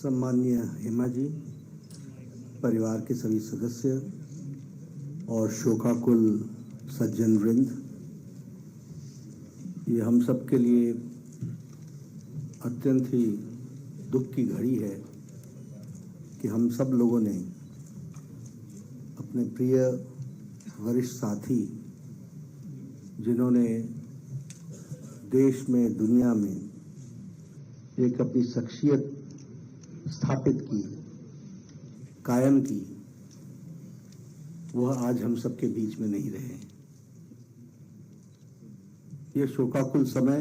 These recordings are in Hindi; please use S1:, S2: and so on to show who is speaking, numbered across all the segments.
S1: सम्माननीय हेमा जी, परिवार के सभी सदस्य और शोकाकुल सज्जन वृंद, ये हम सब के लिए अत्यंत ही दुख की घड़ी है कि हम सब लोगों ने अपने प्रिय वरिष्ठ साथी, जिन्होंने देश में, दुनिया में एक अपनी शख्सियत स्थापित की, कायम की, वह आज हम सबके बीच में नहीं रहे। ये शोकाकुल समय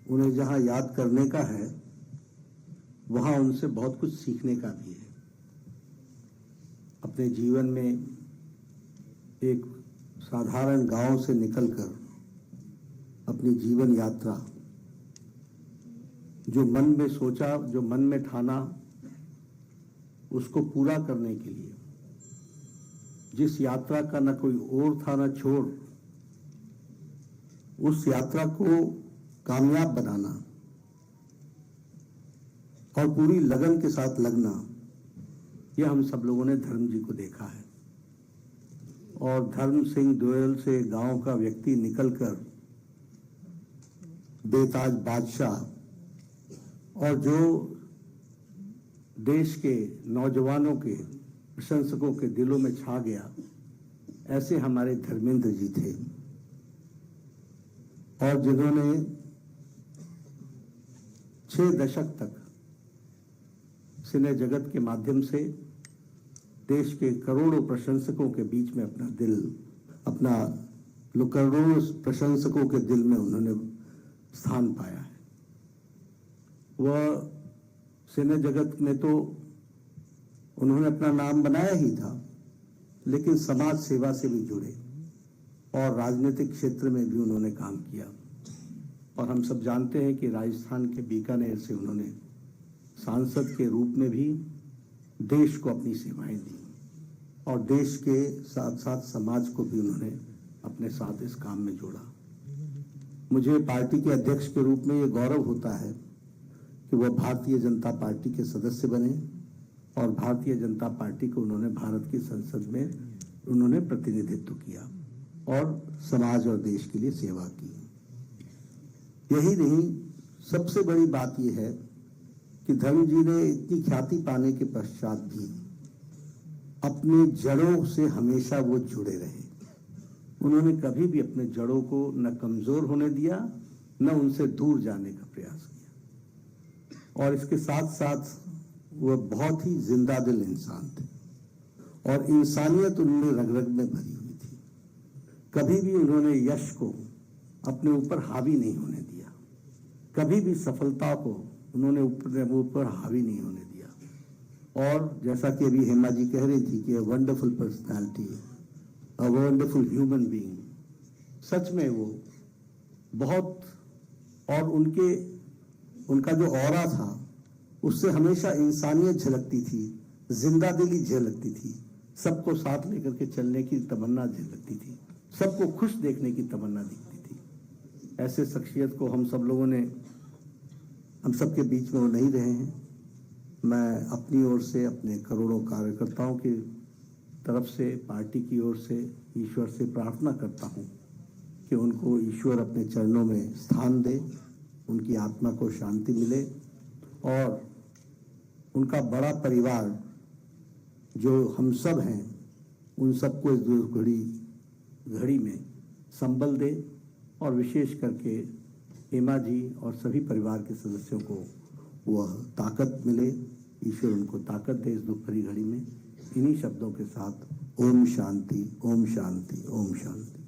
S1: उन्हें जहां याद करने का है, वहां उनसे बहुत कुछ सीखने का भी है। अपने जीवन में एक साधारण गांव से निकलकर अपनी जीवन यात्रा, जो मन में सोचा, जो मन में ठाना, उसको पूरा करने के लिए जिस यात्रा का न कोई ओर था न छोर, उस यात्रा को कामयाब बनाना और पूरी लगन के साथ लगना, यह हम सब लोगों ने धर्म जी को देखा है। और धर्म सिंह दोयल से गांव का व्यक्ति निकलकर बेताज बादशाह, और जो देश के नौजवानों के, प्रशंसकों के दिलों में छा गया, ऐसे हमारे धर्मेंद्र जी थे। और जिन्होंने 6 दशक तक सिने जगत के माध्यम से देश के करोड़ों प्रशंसकों के बीच में अपना दिल, करोड़ों प्रशंसकों के दिल में उन्होंने स्थान पाया है। वह सिने जगत में तो उन्होंने अपना नाम बनाया ही था, लेकिन समाज सेवा से भी जुड़े और राजनीतिक क्षेत्र में भी उन्होंने काम किया। और हम सब जानते हैं कि राजस्थान के बीकानेर से उन्होंने सांसद के रूप में भी देश को अपनी सेवाएं दी और देश के साथ साथ समाज को भी उन्होंने अपने साथ इस काम में जोड़ा। मुझे पार्टी के अध्यक्ष के रूप में ये गौरव होता है कि वह भारतीय जनता पार्टी के सदस्य बने और भारतीय जनता पार्टी को उन्होंने भारत की संसद में उन्होंने प्रतिनिधित्व किया और समाज और देश के लिए सेवा की। यही नहीं, सबसे बड़ी बात यह है कि धर्म जी ने इतनी ख्याति पाने के पश्चात भी अपनी जड़ों से हमेशा वो जुड़े रहे। उन्होंने कभी भी अपने जड़ों को न कमजोर होने दिया, न उनसे दूर जाने का प्रयास किया। और इसके साथ साथ वह बहुत ही जिंदा दिल इंसान थे और इंसानियत उनमें रग रग में भरी हुई थी। कभी भी उन्होंने यश को अपने ऊपर हावी नहीं होने दिया, कभी भी सफलता को उन्होंने ऊपर हावी नहीं होने दिया। और जैसा कि अभी हेमा जी कह रही थी कि wonderful personality, a wonderful human being, सच में वो बहुत, और उनका जो ऑरा था उससे हमेशा इंसानियत झलकती थी, जिंदा दिली झलकती थी, सबको साथ लेकर के चलने की तमन्ना झलकती थी, सबको खुश देखने की तमन्ना दिखती थी। ऐसे शख्सियत को हम सबके बीच में वो नहीं रहे हैं। मैं अपनी ओर से, अपने करोड़ों कार्यकर्ताओं की तरफ से, पार्टी की ओर से ईश्वर से प्रार्थना करता हूं कि उनको ईश्वर अपने चरणों में स्थान दे, उनकी आत्मा को शांति मिले और उनका बड़ा परिवार जो हम सब हैं, उन सबको इस घड़ी में संबल दे और विशेष करके हेमा जी और सभी परिवार के सदस्यों को वह ताकत मिले। ईश्वर उनको ताकत दे इस दुख भरी घड़ी में। इन्हीं शब्दों के साथ ओम शांति, ओम शांति, ओम शांति।